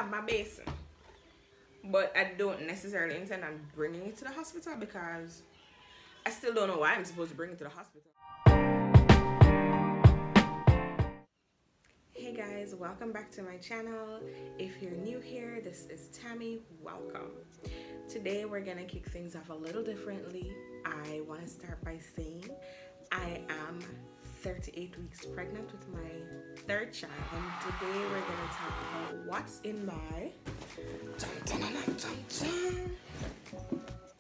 have my basin, but I don't necessarily intend on bringing it to the hospital because I still don't know why I'm supposed to bring it to the hospital. Hey guys, welcome back to my channel. If you're new here, this is Tammy. Welcome. Today we're gonna kick things off a little differently. I want to start by saying I am 38 weeks pregnant with my third child, and today we're gonna talk about what's in my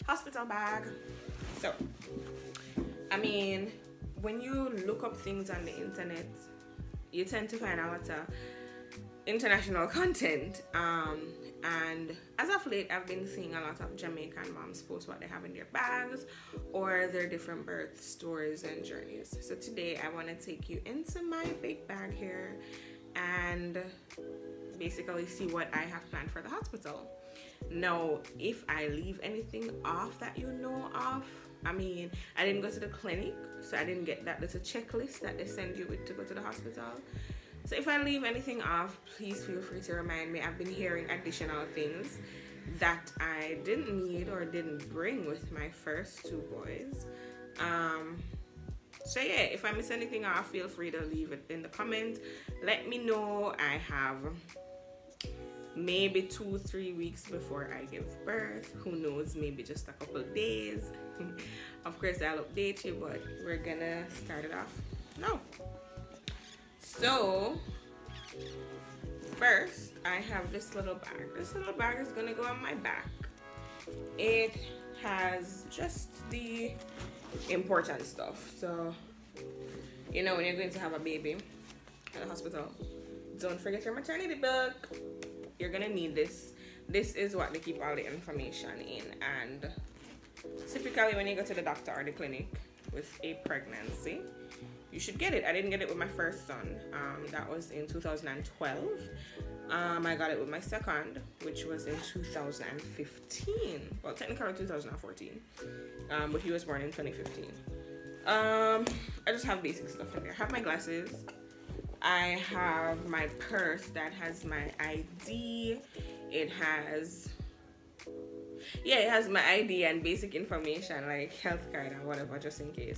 hospital bag. So, I mean, when you look up things on the internet, you tend to find a lot of international content, and as of late I've been seeing a lot of Jamaican moms post what they have in their bags or their different birth stories and journeys. So today I want to take you into my big bag here and basically see what I have planned for the hospital. Now, if I leave anything off that you know of, I mean, I didn't go to the clinic, so I didn't get that little checklist that they send you with to go to the hospital. So if I leave anything off, please feel free to remind me. I've been hearing additional things that I didn't need or didn't bring with my first two boys. So yeah, if I miss anything off, feel free to leave it in the comments. Let me know. I have maybe 2-3 weeks before I give birth. Who knows, maybe just a couple of days. Of course I'll update you, but we're gonna start it off now. So first I have this little bag. This little bag is gonna go on my back. It has just the important stuff. So, you know, when you're going to have a baby at the hospital, don't forget your maternity book. You're gonna need this. This is what they keep all the information in, and typically when you go to the doctor or the clinic with a pregnancy, you should get it. I didn't get it with my first son. That was in 2012. I got it with my second, which was in 2015. Well, technically 2014, but he was born in 2015. I just have basic stuff in there. I have my glasses. I have my purse that has my ID. It has my ID and basic information like health card and whatever, just in case.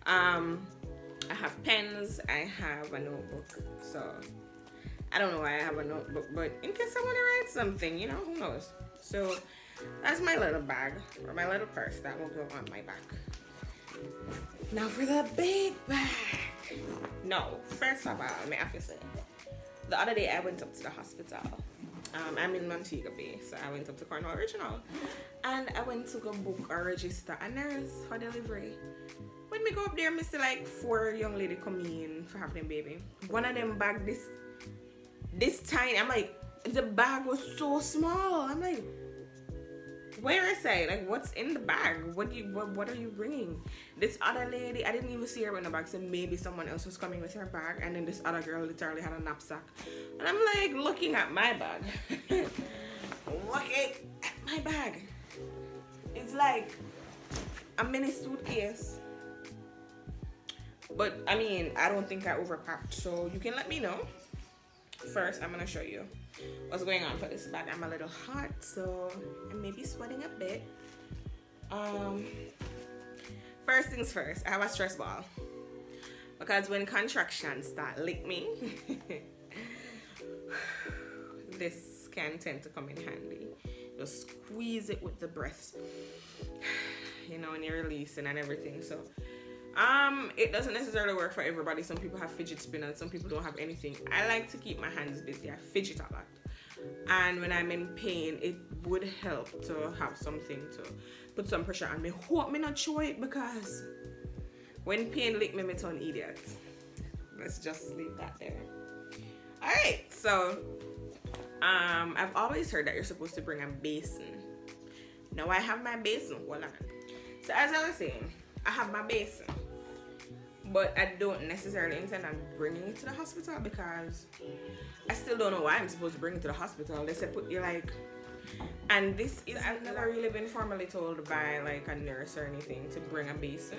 I have pens. I have a notebook. So I don't know why I have a notebook, but in case I want to write something, you know, who knows. So that's my little bag, or my little purse that will go on my back. Now for the big bag. No, first of all, I have to say, the other day I went up to the hospital. I'm in Montego Bay, so I went up to Cornwall Regional, and I went to go book or register a nurse for delivery. When we go up there, I see like 4 young ladies come in for having a baby. One of them bag this tiny. I'm like, the bag was so small. I'm like, where is it? Like, what's in the bag? What are you bringing? This other lady, I didn't even see her in the bag, so maybe someone else was coming with her bag, and then this other girl literally had a knapsack. And I'm like looking at my bag. Looking at my bag. It's like a mini suitcase. But I mean, I don't think I overpacked, so you can let me know. First, I'm gonna show you what's going on for this bag. I'm a little hot, so I may be sweating a bit. First things first, I have a stress ball, because when contractions start lick me, this can tend to come in handy. Just squeeze it with the breath, you know, and you're releasing and everything. So it doesn't necessarily work for everybody. Some people have fidget spinners, some people don't have anything. I like to keep my hands busy. I fidget a lot, and when I'm in pain, it would help to have something to put some pressure on me. Hope me not show it, because when pain lick me, I turn idiot. Let's just leave that there. All right, so I've always heard that you're supposed to bring a basin. Now I have my basin. Hold on. So as I was saying, I have my basin, but I don't necessarily intend on bringing it to the hospital because I still don't know why I'm supposed to bring it to the hospital. They said put you like, and this is, I've never really been formally told by like a nurse or anything to bring a basin.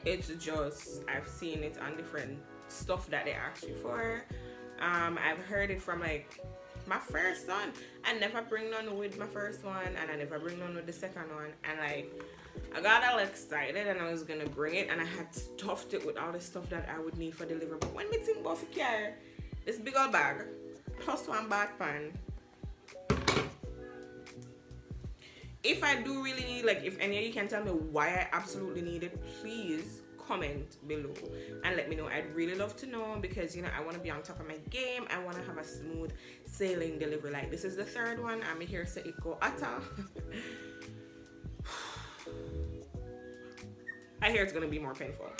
It's just, I've seen it on different stuff that they ask you for. I've heard it from like my first son. I never bring none with my first one, and I never bring none with the second one. And like, I got all excited and I was gonna bring it, and I had stuffed it with all the stuff that I would need for delivery. But when me think about the car, this big old bag plus one bath pan. If I do really need, like, if any of you can tell me why I absolutely need it, please comment below and let me know. I'd really love to know, because, you know, I want to be on top of my game. I want to have a smooth sailing delivery. Like, this is the third one. I'm here to it go atta. I hear it's going to be more painful.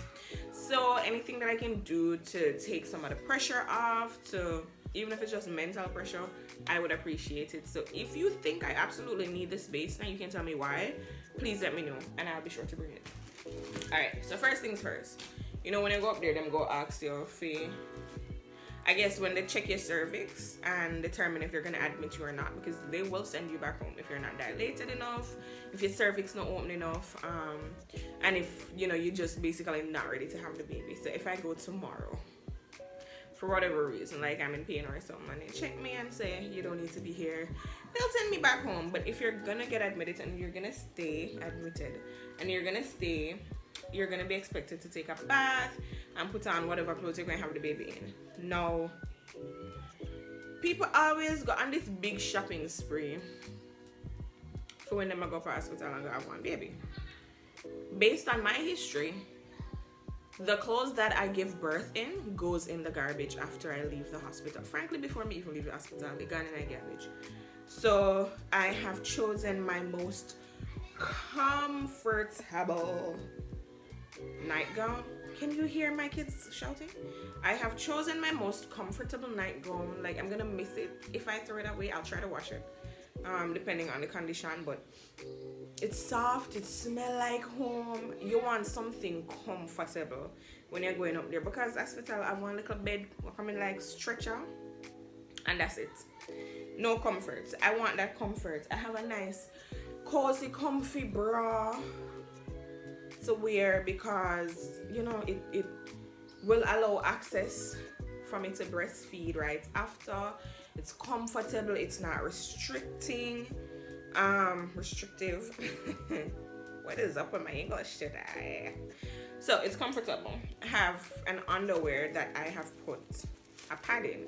So anything that I can do to take some of the pressure off, to even if it's just mental pressure, I would appreciate it. So if you think I absolutely need this space now, you can tell me why. Please let me know and I'll be sure to bring it. Alright, so first things first. You know, when you go up there, them go ask you for, I guess, when they check your cervix and determine if they're going to admit you or not, because they will send you back home if you're not dilated enough, if your cervix not open enough, and if, you know, you're just basically not ready to have the baby. So if I go tomorrow, for whatever reason, like I'm in pain or something, and they check me and say you don't need to be here, they'll send me back home. But if you're gonna get admitted and you're gonna stay admitted and you're gonna stay, you're gonna be expected to take a bath and put on whatever clothes you're gonna have the baby in. Now, people always go on this big shopping spree for when they go to hospital and go have one baby. Based on my history, the clothes that I give birth in goes in the garbage after I leave the hospital. Frankly, before me even leave the hospital, they gone in the garbage. So I have chosen my most comfortable nightgown. Can you hear my kids shouting? I have chosen my most comfortable nightgown. Like, I'm gonna miss it if I throw it away. I'll try to wash it, depending on the condition, but it's soft, it smells like home. You want something comfortable when you're going up there, because hospital I have one little bed coming like stretcher, and that's it. No comfort. I want that comfort. I have a nice cozy comfy bra to wear, because, you know, it will allow access for me to breastfeed right after. It's comfortable, it's not restricting, restrictive. What is up with my English today? So it's comfortable. I have an underwear that I have put a pad in,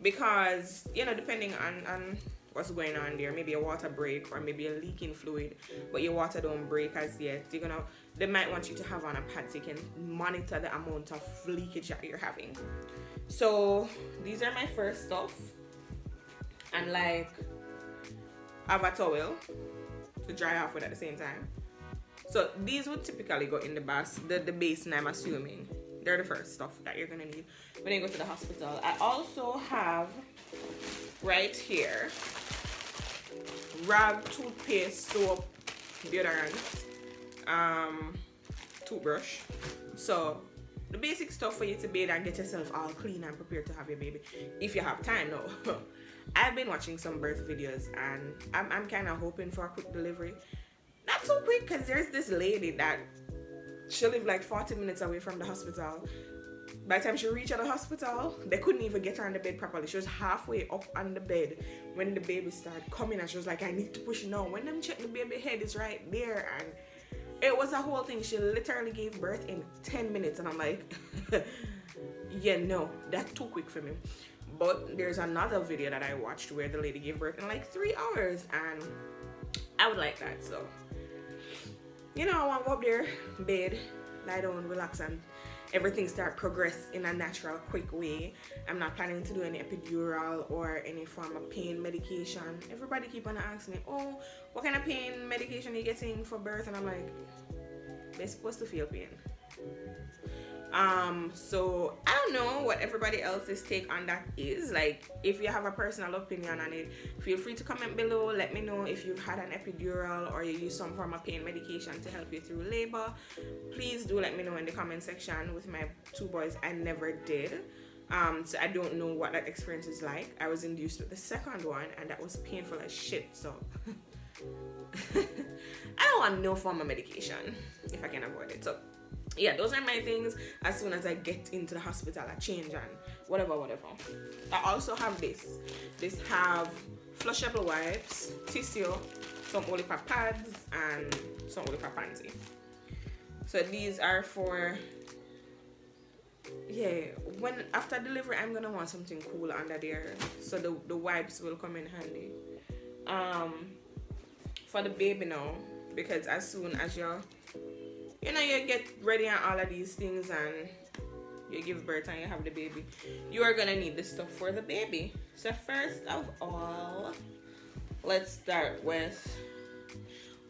because, you know, depending on what's going on there, maybe a water break or maybe a leaking fluid, but your water don't break as yet, they might want you to have on a pad so you can monitor the amount of leakage that you're having. So these are my first stuff, and like I have a towel to dry off with at the same time. So these would typically go in the basin, I'm assuming. They're the first stuff that you're gonna need when you go to the hospital. I also have right here rag, toothpaste, soap, deodorant, toothbrush. So the basic stuff for you to bathe and get yourself all clean and prepared to have your baby, if you have time. No, I've been watching some birth videos and I'm kind of hoping for a quick delivery. Not so quick, because there's this lady that she lived like 40 minutes away from the hospital. By the time she reached the hospital, they couldn't even get her on the bed properly. She was halfway up on the bed when the baby started coming, and she was like, I need to push it now. When them check the baby head, is right there, and it was a whole thing. She literally gave birth in 10 minutes, and I'm like, yeah, no, that's too quick for me. But there's another video that I watched where the lady gave birth in like 3 hours, and I would like that. So, you know, I want to go up there, bed, lie down, relax, and everything start progress in a natural, quick way. I'm not planning to do any epidural or any form of pain medication. Everybody keep on asking me, oh, what kind of pain medication are you getting for birth? And I'm like, they're supposed to feel pain. So I don't know what everybody else's take on that is. Like, if you have a personal opinion on it, feel free to comment below. Let me know if you've had an epidural or you use some form of pain medication to help you through labor. Please do let me know in the comment section. With my 2 boys, I never did. So I don't know what that experience is like. I was induced with the second one, and that was painful as shit. So I don't want no form of medication if I can avoid it. So yeah, those are my things. As soon as I get into the hospital, I change and whatever. I also have this have flushable wipes, tissue, some olipa pads, and some olipa panty. So these are for, yeah, when after delivery I'm gonna want something cool under there, so the wipes will come in handy for the baby now, because as soon as you get ready and all of these things and you give birth and you have the baby, you are gonna need the stuff for the baby. So first of all, let's start with,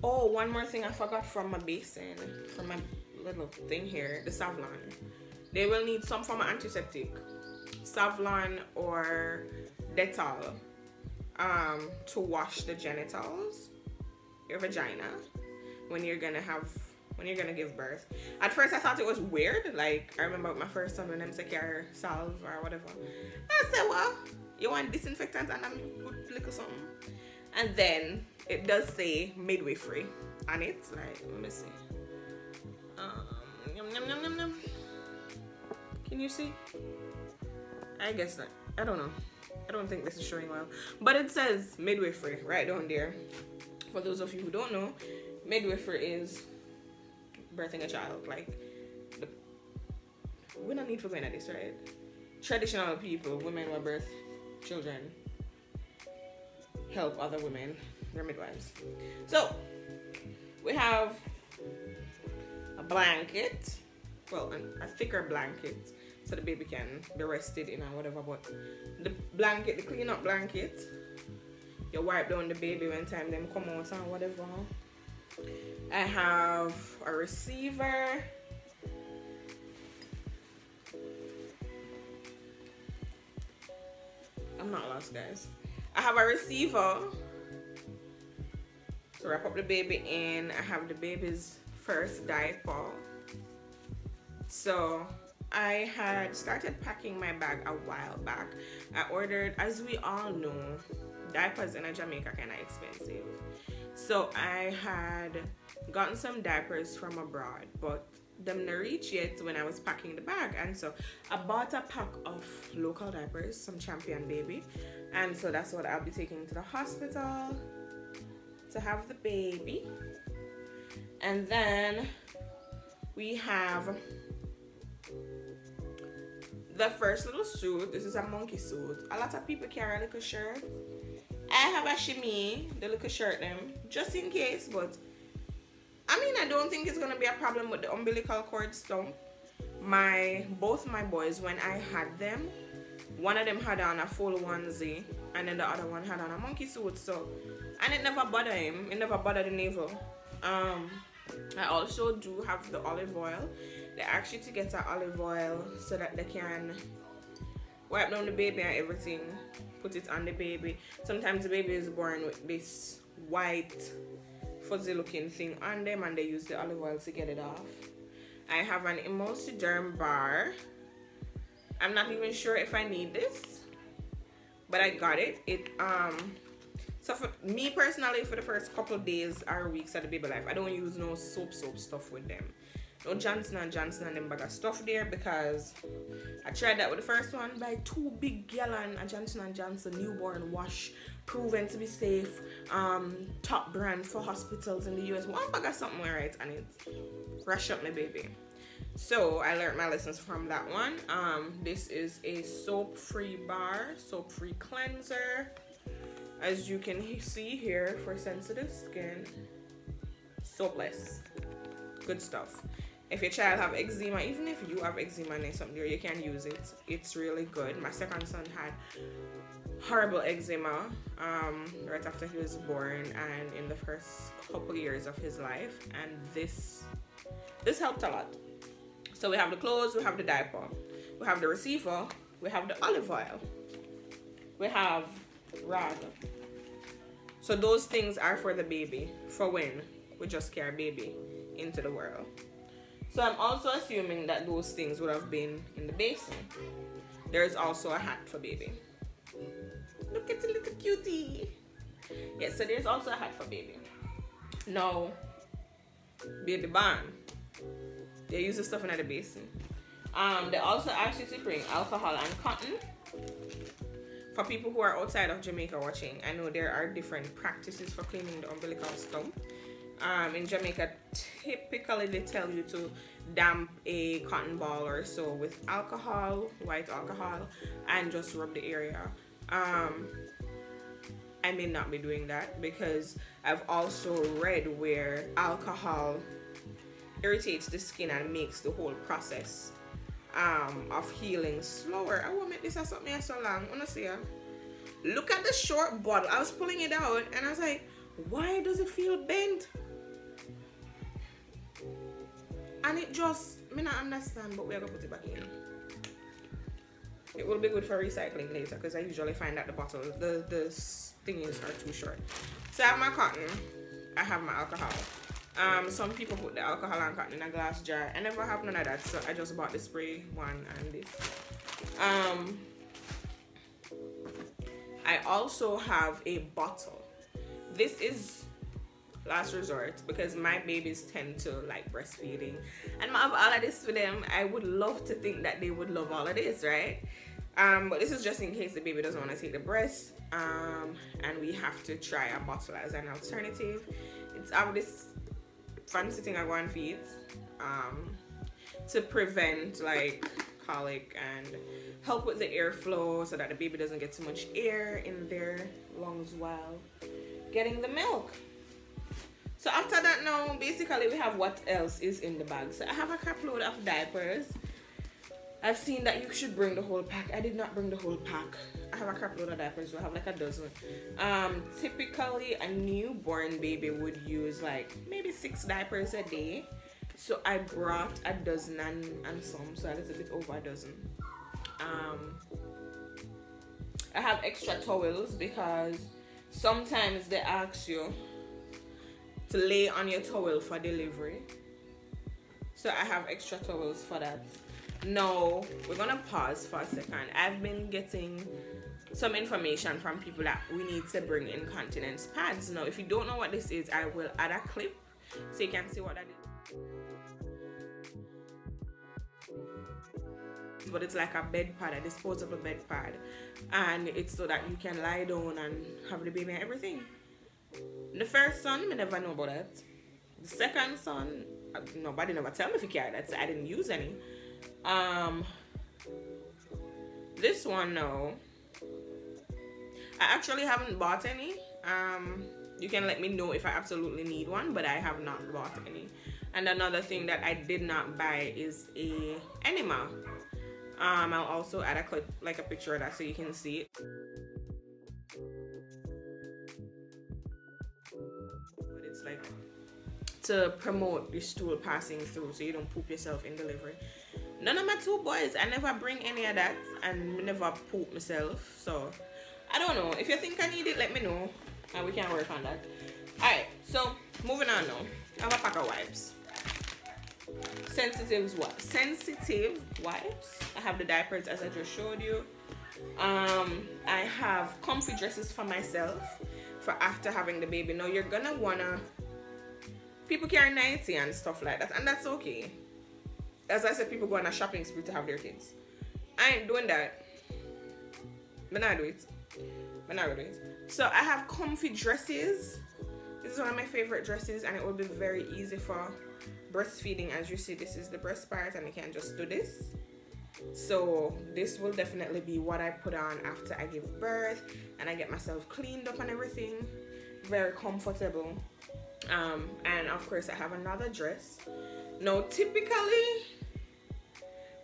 oh, one more thing I forgot from my basin, from my little thing here, the Savlon. They will need some form of antiseptic, Savlon or Dettol, to wash the genitals, your vagina, when you're gonna give birth. At first I thought it was weird. Like, I remember with my first son when I'm say care salve or whatever, I said, well, you want disinfectant and I'm put little something. And then it does say midwifery on it. Like, let me see. Yum, yum, yum, yum, yum. Can you see? I guess not. I don't know. I don't think this is showing well. But it says midwifery right down there. For those of you who don't know, midwifery is birthing a child. Like, we don't need to go into this, right? Traditional people, women will birth children, help other women, they're midwives. So we have a blanket, well, a thicker blanket, so the baby can be rested in or whatever. But the blanket, the clean up blanket, you wipe down the baby when time them come out or whatever. I have a receiver. I'm not lost, guys. I have a receiver to wrap up the baby in. I have the baby's first diaper. So I had started packing my bag a while back. I ordered, as we all know, diapers in Jamaica are kind of expensive. So I had gotten some diapers from abroad, but them not reach yet when I was packing the bag. And so I bought a pack of local diapers, some Champion Baby. And so that's what I'll be taking to the hospital to have the baby. And then we have the first little suit. This is a monkey suit. A lot of people carry a little shirt. I have a shimmy, the little shirt them, just in case, but I mean, I don't think it's gonna be a problem with the umbilical cord stump. Both my boys, when I had them, one of them had on a full onesie and then the other one had on a monkey suit, so, and it never bothered him, it never bothered the navel. I also do have the olive oil. They ask you to get the olive oil so that they can wipe down the baby and everything, put it on the baby. Sometimes the baby is born with this white fuzzy looking thing on them and they use the olive oil to get it off. I have an emulsiderm bar. I'm not even sure if I need this, but I got it. So for me personally, for the first couple of days or weeks of the baby life, I don't use no soap stuff with them. No Johnson & Johnson and them bag of stuff there, because I tried that with the first one. Buy 2 big gallon of Johnson & Johnson newborn wash, proven to be safe, top brand for hospitals in the US. One bag of something right, and it rush up my baby. So I learned my lessons from that one. This is a soap-free bar, soap-free cleanser. As you can see here, for sensitive skin, soapless, good stuff. If your child have eczema, even if you have eczema and something there, you can use it. It's really good. My second son had horrible eczema right after he was born and in the first couple years of his life, and this helped a lot. So we have the clothes, we have the diaper, we have the receiver, we have the olive oil, we have rag. So those things are for the baby, for when we just carry baby into the world. So I'm also assuming that those things would have been in the basin. There's also a hat for baby. Look at the little cutie. Yes, so there's also a hat for baby. Now, baby barn, they use the stuff in the basin. They also ask you to bring alcohol and cotton. For people who are outside of Jamaica watching, I know there are different practices for cleaning the umbilical stump. In Jamaica, typically they tell you to damp a cotton ball or so with alcohol, white alcohol, and just rub the area. I may not be doing that because I've also read where alcohol irritates the skin and makes the whole process of healing slower. I will make this as something so long. Honestly, look at the short bottle. I was pulling it out and I was like, why does it feel bent? And it just, I not understand, but we're gonna put it back in. It will be good for recycling later because I usually find that the bottle, the thingies are too short. So I have my cotton, I have my alcohol. Some people put the alcohol and cotton in a glass jar. I never have none of that, so I just bought the spray one and this. I also have a bottle. This is last resort because my babies tend to like breastfeeding and I have all of this for them. I would love to think that they would love all of this, right? But this is just in case the baby doesn't want to take the breast, and we have to try a bottle as an alternative. It's of this fancy thing I go and feed to prevent like colic and help with the airflow so that the baby doesn't get too much air in their lungs while getting the milk. So after that, now basically we have what else is in the bag. So I have a crap load of diapers. I've seen that you should bring the whole pack. I did not bring the whole pack. I have a crap load of diapers, so I have like a dozen. Typically a newborn baby would use like maybe 6 diapers a day. So I brought a dozen and some, so a little bit over a dozen. I have extra towels because sometimes they ask you to lay on your towel for delivery. So I have extra towels for that. Now, we're gonna pause for a second. I've been getting some information from people that we need to bring incontinence pads. Now, if you don't know what this is, I will add a clip so you can see what that is. But it's like a bed pad, a disposable bed pad, and it's so that you can lie down and have the baby and everything. The first son, I never know about that. The second son, nobody never tell me if you carry that, so I didn't use any. This one, no, I actually haven't bought any. You can let me know if I absolutely need one, but I have not bought any. And another thing that I did not buy is a enema. I'll also add a clip, like a picture of that, so you can see it. But it's like to promote the stool passing through so you don't poop yourself in delivery. None of my 2 boys, I never bring any of that and never poop myself. So I don't know. If you think I need it, let me know and we can work on that. Alright, so moving on now. I have a pack of wipes. Sensitive wipes. I have the diapers as I just showed you. I have comfy dresses for myself for after having the baby. Now you're gonna wanna, people carry nightie and stuff like that, and that's okay. As I said, people go on a shopping spree to have their kids. I ain't doing that. But not do it. But not do it. So I have comfy dresses. This is one of my favorite dresses, and it will be very easy for breastfeeding. As you see, this is the breast part, and you can just do this. So this will definitely be what I put on after I give birth and I get myself cleaned up and everything. Very comfortable. And of course I have another dress. Now typically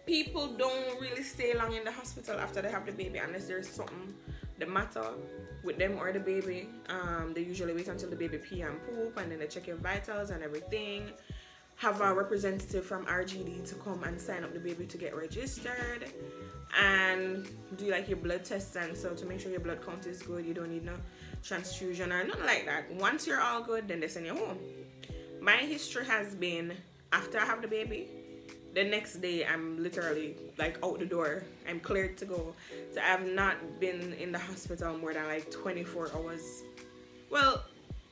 people don't really stay long in the hospital after they have the baby unless there's something the matter with them or the baby. They usually wait until the baby pee and poop, and then they check your vitals and everything. Have a representative from RGD to come and sign up the baby to get registered, and do like your blood tests and so to make sure your blood count is good. You don't need no transfusion or nothing like that. Once you're all good, then they send you home. My history has been after I have the baby, the next day I'm literally like out the door. I'm cleared to go. So I have not been in the hospital more than like 24 hours. Well,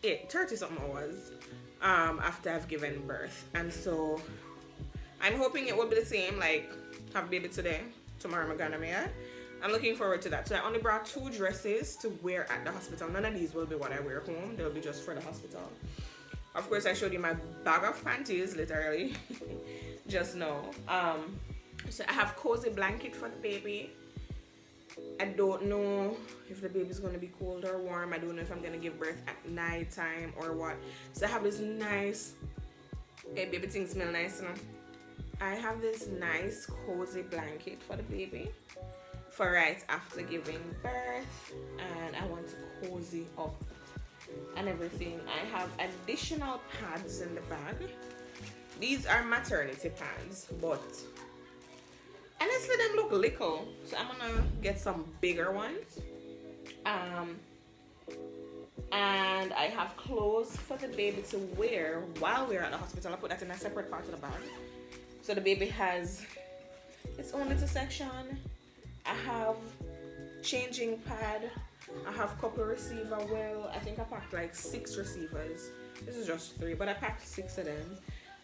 30 something hours after I've given birth. And so I'm hoping it will be the same. Like have baby today. Tomorrow I'm gonna marry. I'm looking forward to that. So I only brought 2 dresses to wear at the hospital. None of these will be what I wear home. They'll be just for the hospital. Of course, I showed you my bag of panties, literally, just now. So I have cozy blanket for the baby. I don't know if the baby's gonna be cold or warm. I don't know if I'm gonna give birth at night time or what. So I have this nice, hey, baby things smell nice, you know. I have this nice cozy blanket for the baby for right after giving birth, and I want to cozy up and everything. I have additional pads in the bag. These are maternity pads, but honestly them look little, so I'm gonna get some bigger ones. And I have clothes for the baby to wear while we're at the hospital. I put that in a separate part of the bag, so the baby has its own little section. I have changing pad. I have couple receiver. Well, I think I packed like 6 receivers. This is just 3, but I packed 6 of them.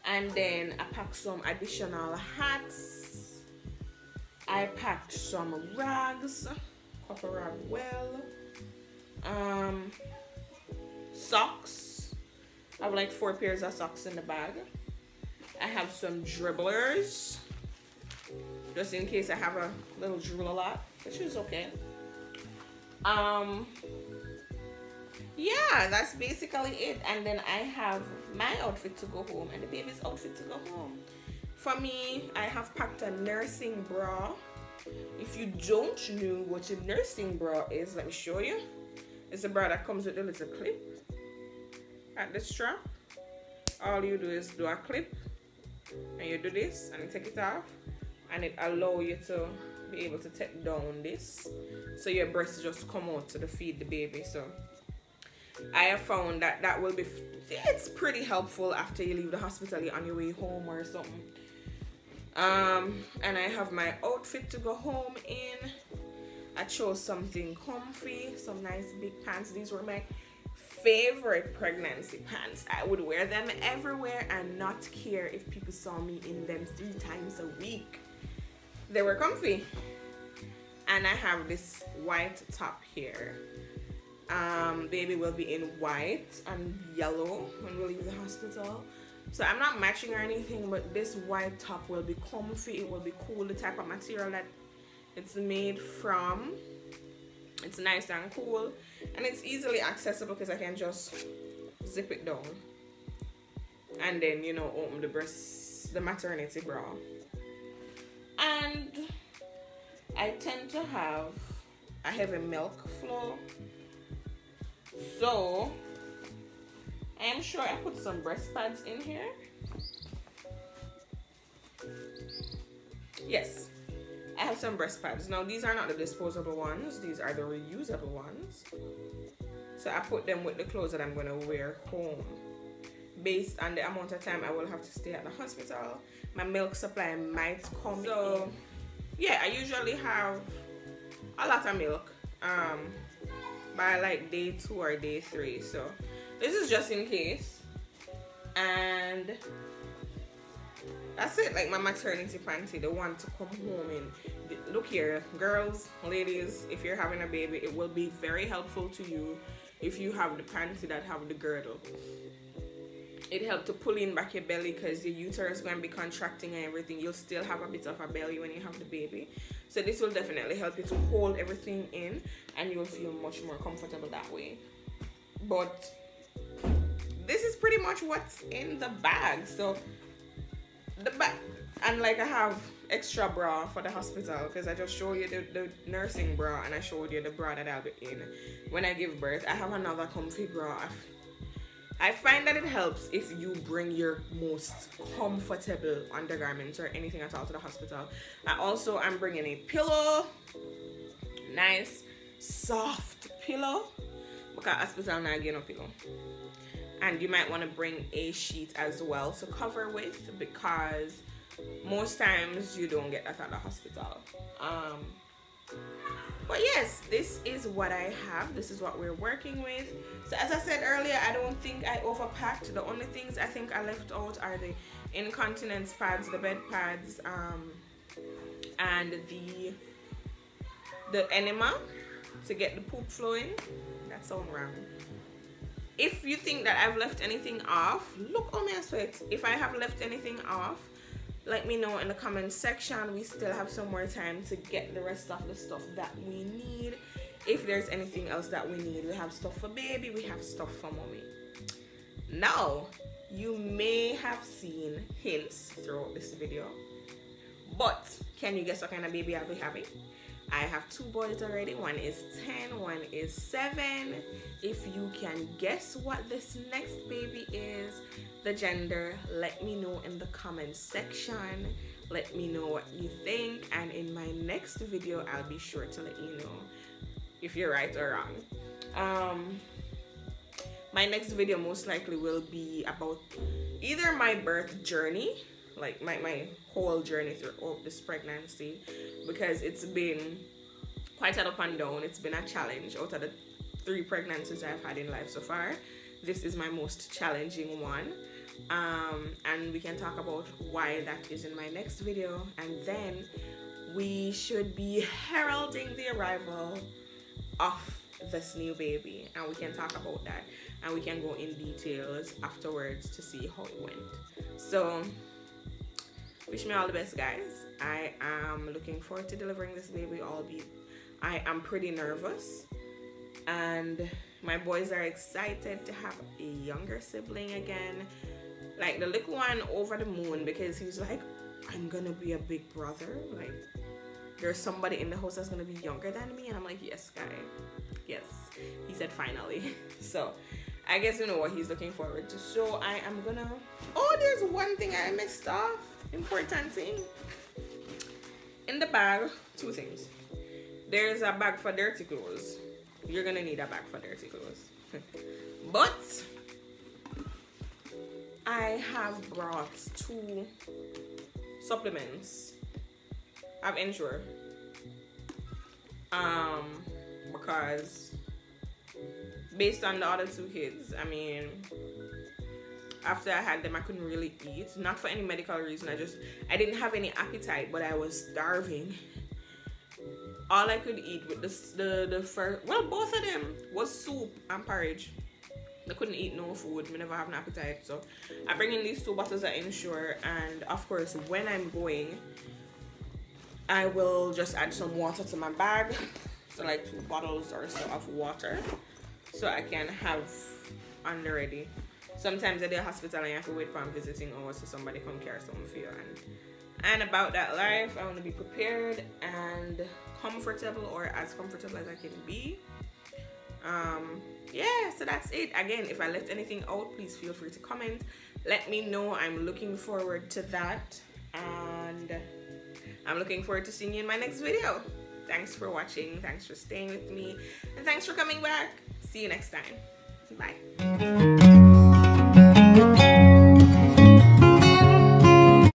And then I packed some additional hats. I packed some rags, couple rag well. Socks. I have like 4 pairs of socks in the bag. I have some dribblers, just in case I have a little drool a lot, which is okay. Yeah, that's basically it. And then I have my outfit to go home and the baby's outfit to go home. For me, I have packed a nursing bra. If you don't know what a nursing bra is, let me show you. It's a bra that comes with a little clip at the strap. All you do is do a clip and you do this and you take it off, and it allows you to be able to take down this so your breasts just come out to feed the baby. So I have found that that will be, it's pretty helpful after you leave the hospital, you're on your way home or something. And I have my outfit to go home in. I chose something comfy, some nice big pants. These were my favorite pregnancy pants. I would wear them everywhere and not care if people saw me in them 3 times a week. They were comfy. And I have this white top here. Baby will be in white and yellow when we leave the hospital. So I'm not matching or anything, but this white top will be comfy. It will be cool. The type of material that it's made from, it's nice and cool, and it's easily accessible because I can just zip it down and then, you know, open the breast, the maternity bra. And I tend to have a heavy milk flow, so I am sure I put some breast pads in here. Yes, I have some breast pads. Now these are not the disposable ones, these are the reusable ones. So I put them with the clothes that I'm going to wear home. Based on the amount of time I will have to stay at the hospital, my milk supply might come in. Yeah, I usually have a lot of milk by like day 2 or day 3. So this is just in case. And that's it, like my maternity panty, the one to come home in. Look here, girls, ladies, if you're having a baby, it will be very helpful to you if you have the panty that have the girdle. It helps to pull in back your belly because your uterus is going to be contracting and everything. You'll still have a bit of a belly when you have the baby. So this will definitely help you to hold everything in, and you'll feel much more comfortable that way. But this is pretty much what's in the bag. So the bag, and like I have extra bra for the hospital because I just showed you the nursing bra, and I showed you the bra that I'll be in when I give birth. I have another comfy bra. I find that it helps if you bring your most comfortable undergarments or anything at all to the hospital. I also am bringing a pillow, nice soft pillow, because hospital not getting no pillow. And you might want to bring a sheet as well to cover with, because most times you don't get that at the hospital. But yes, this is what I have. This is what we're working with. So as I said earlier, I don't think I overpacked. The only things I think I left out are the incontinence pads, the bed pads, and the enema to get the poop flowing. That sounds wrong. If you think that I've left anything off, look on my sweat. If I have left anything off, let me know in the comment section. We still have some more time to get the rest of the stuff that we need. If there's anything else that we need, we have stuff for baby, we have stuff for mommy. Now, you may have seen hints throughout this video, but can you guess what kind of baby I'll be having? I have 2 boys already. One is 10, one is 7. If you can guess what this next baby is, the gender, let me know in the comment section. Let me know what you think, and in my next video I'll be sure to let you know if you're right or wrong. My next video most likely will be about either my birth journey, like my whole journey through this pregnancy, because it's been quite an up and down. It's been a challenge. Out of the 3 pregnancies I've had in life so far, this is my most challenging one, and we can talk about why that is in my next video. And then we should be heralding the arrival of this new baby, and we can talk about that, and we can go in details afterwards to see how it went. So wish me all the best, guys. I am looking forward to delivering this baby, albeit I am pretty nervous, and my boys are excited to have a younger sibling again. Like, the little one over the moon, because he's like, I'm gonna be a big brother, like there's somebody in the house that's gonna be younger than me. And I'm like, yes, guy, yes. He said finally. So I guess you know what he's looking forward to. So I am gonna, oh, there's one thing I missed off, important thing in the bag. 2 things. There's a bag for dirty clothes. You're gonna need a bag for dirty clothes. But I have brought 2 supplements. I've Ensure, because based on the other 2 kids, I mean, after I had them, I couldn't really eat, not for any medical reason. I didn't have any appetite, but I was starving. All I could eat with the first, well, both of them was soup and porridge. I couldn't eat no food. I never have an appetite. So I bring in these 2 bottles of Ensure, and of course, when I'm going, I will just add some water to my bag, so like 2 bottles or so of water, so I can have on the ready. Sometimes at the hospital I have to wait for I'm visiting hours so somebody come carry something for you, and about that life, I want to be prepared and comfortable, or as comfortable as I can be. Yeah, so that's it. Again, if I left anything out, please feel free to comment. Let me know. I'm looking forward to that, and I'm looking forward to seeing you in my next video. Thanks for watching, thanks for staying with me, and thanks for coming back. See you next time. Bye.